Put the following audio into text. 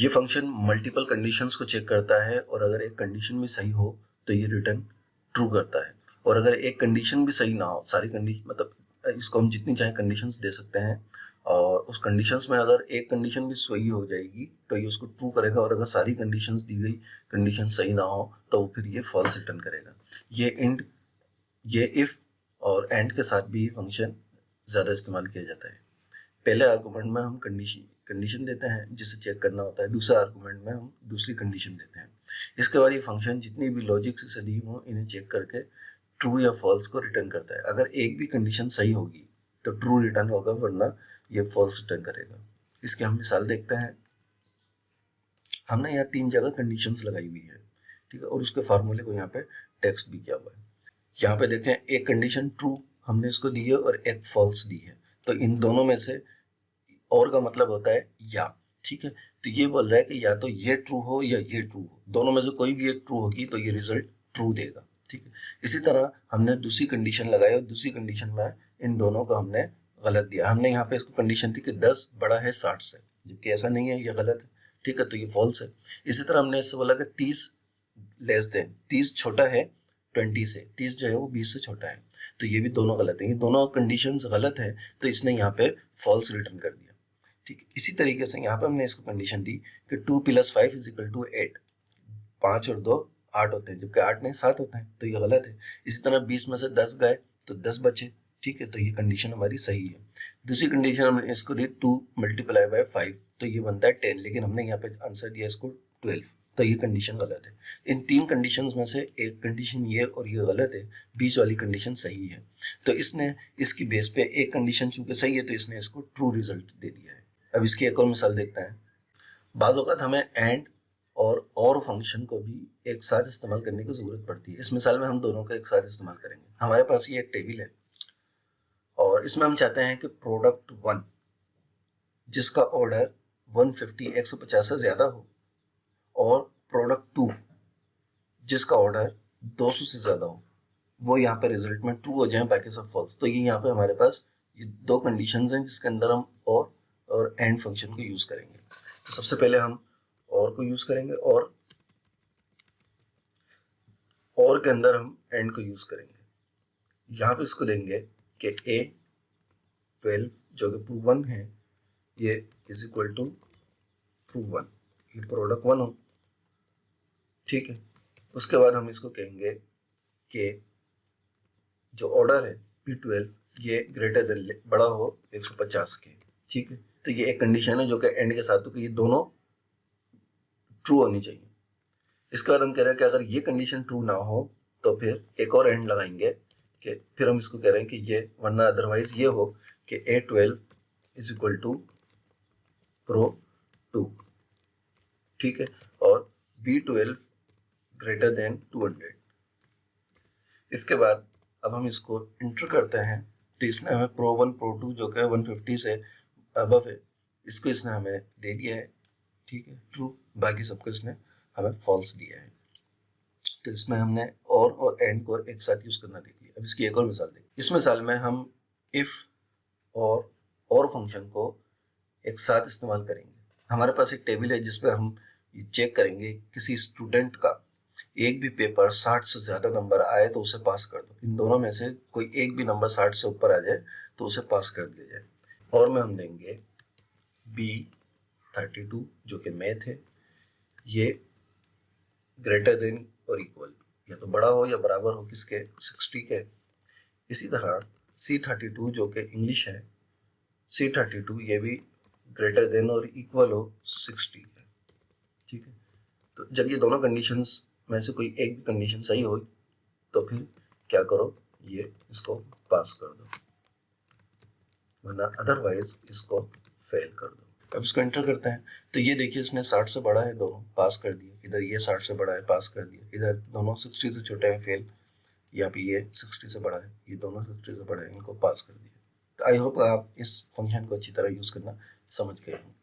ये function multiple conditions को check करता है और अगर एक कंडीशन भी सही हो तो ये रिटर्न ट्रू करता है, और अगर एक कंडीशन भी सही ना हो, सारी कंडीशन मतलब इसको हम जितनी चाहे कंडीशंस दे सकते हैं, और उस कंडीशंस में अगर एक कंडीशन भी सही हो जाएगी तो ये उसको ट्रू करेगा, और अगर सारी कंडीशंस दी गई कंडीशन सही ना हो तो फिर ये फॉल्स रिटर्न करेगा। ये इफ और एंड के साथ भी फंक्शन ज़्यादा इस्तेमाल किया जाता है। पहले आर्गुमेंट में हम कंडीशन देते हैं जिसे चेक करना होता है, दूसरे आर्गुमेंट में हम दूसरी कंडीशन देते हैं। इसके बाद ये फंक्शन जितनी भी लॉजिक से दी हो इन्हें चेक करके ट्रू या फॉल्स को रिटर्न करता है। अगर एक भी कंडीशन सही होगी तो ट्रू रिटर्न होगा, वरना ये फॉल्स रिटर्न करेगा। इसकी हम मिसाल देखते हैं। हमने यहाँ 3 जगह कंडीशंस लगाई हुई है, ठीक है, और उसके फार्मूले को यहाँ पे टेक्स्ट भी किया हुआ है। यहाँ पे देखें, एक कंडीशन ट्रू हमने इसको दी है और एक फॉल्स दी है, तो इन दोनों में से और का मतलब होता है या, ठीक है। तो ये बोल रहा है कि या तो ये ट्रू हो या ये ट्रू हो, दोनों में से कोई भी एक ट्रू होगी तो ये रिजल्ट ट्रू देगा, ठीक है। इसी तरह हमने दूसरी कंडीशन लगाई और दूसरी कंडीशन में इन दोनों को हमने गलत दिया। हमने यहाँ पे इसको कंडीशन थी कि 10 बड़ा है 60 से, जबकि ऐसा नहीं है, ये गलत है, ठीक है, तो ये फॉल्स है। इसी तरह हमने इससे बोला कि 30 छोटा है 20 से, 30 जो है वो 20 से छोटा है, तो ये भी दोनों गलत है। ये दोनों कंडीशंस गलत है तो इसने यहाँ पे फॉल्स रिटर्न कर दिया, ठीक है। इसी तरीके से यहाँ पे हमने इसको कंडीशन दी कि 2 + 5 = 8, 5 और 2 8 होते हैं, जबकि 8 नहीं 7 होते हैं, तो ये गलत है। इसी तरह 20 में से 10 गए तो 10 बचे, ठीक है, तो ये कंडीशन हमारी सही है। दूसरी कंडीशन हमने इसको दी 2 × 5, तो ये बनता है 10, लेकिन हमने यहाँ पे आंसर दिया इसको 12, तो ये कंडीशन गलत है। इन 3 कंडीशंस में से एक कंडीशन ये और ये गलत है, बीच वाली कंडीशन सही है, तो इसने इसकी बेस पे एक कंडीशन चूंकि सही है तो इसने इसको ट्रू रिजल्ट दे दिया है। अब इसकी एक और मिसाल देखते हैं। बाज़ औक़ात हमें एंड और फंक्शन को भी एक साथ इस्तेमाल करने की ज़रूरत पड़ती है। इस मिसाल में हम दोनों का एक साथ इस्तेमाल करेंगे। हमारे पास ये एक टेबल है और इसमें हम चाहते हैं कि प्रोडक्ट 1 जिसका ऑर्डर 150 से ज़्यादा हो, और प्रोडक्ट 2 जिसका ऑर्डर 200 से ज़्यादा हो, वो यहाँ पे रिजल्ट में ट्रू हो जाए, बाकी सब फॉल्स। तो ये यहाँ पे हमारे पास ये 2 कंडीशंस हैं जिसके अंदर हम और एंड फंक्शन को यूज़ करेंगे। तो सबसे पहले हम और को यूज़ करेंगे, और के अंदर हम एंड को यूज़ करेंगे। यहाँ पे इसको लेंगे कि A12 जो कि प्रूव 1 है, ये = प्रूव 1, ये प्रोडक्ट 1 हो, ठीक है। उसके बाद हम इसको कहेंगे कि जो ऑर्डर है P12 ये ग्रेटर देन बड़ा हो 150 के, ठीक है। तो ये एक कंडीशन है जो कि एंड के साथ हो कि ये दोनों ट्रू होनी चाहिए। इसके बाद हम कह रहे हैं कि अगर ये कंडीशन ट्रू ना हो तो फिर एक और एंड लगाएंगे कि फिर हम इसको कह रहे हैं कि ये, वरना अदरवाइज ये हो कि A12 = प्रो 2, ठीक है, और B12 > 200। इसके बाद अब हम इसको इंटर करते हैं, तो इसने हमें प्रो 1 प्रो 2 जो कि 150 से अबव है, इसको इसने हमें दे दिया है, ठीक है, ट्रू। बाकी सबको इसने हमें फॉल्स दिया है। तो इसमें हमने और एंड को एक साथ यूज करना देख लिया। अब इसकी एक और मिसाल देखिए। इस मिसाल में हम इफ और फंक्शन को एक साथ इस्तेमाल करेंगे। हमारे पास एक टेबल है जिसपे हम चेक करेंगे किसी स्टूडेंट का एक भी पेपर 60 से ज़्यादा नंबर आए तो उसे पास कर दो। इन दोनों में से कोई एक भी नंबर 60 से ऊपर आ जाए तो उसे पास कर दिया जाए। और में हम देंगे B32 जो कि मैथ है, ये ग्रेटर देन और इक्वल, या तो बड़ा हो या बराबर हो किसके, 60 के। इसी तरह C32 जो कि इंग्लिश है, C32 ये भी ग्रेटर देन और इक्वल हो 60 है, ठीक है। तो जब ये दोनों कंडीशंस में से कोई एक भी कंडीशन सही हो तो फिर क्या करो, ये इसको पास कर दो, वरना अदरवाइज इसको फेल कर दो। अब इसको एंटर करते हैं, तो ये देखिए इसने 60 से बड़ा है, दोनों पास कर दिए। इधर ये 60 से बड़ा है, पास कर दिया। इधर दोनों 60 से छोटे हैं, फेल। यहाँ पे ये 60 से बड़ा है, ये दोनों 60 से बड़ा है, इनको पास कर दिया। तो आई होप आप इस फंक्शन को अच्छी तरह यूज़ करना समझ गए होंगे।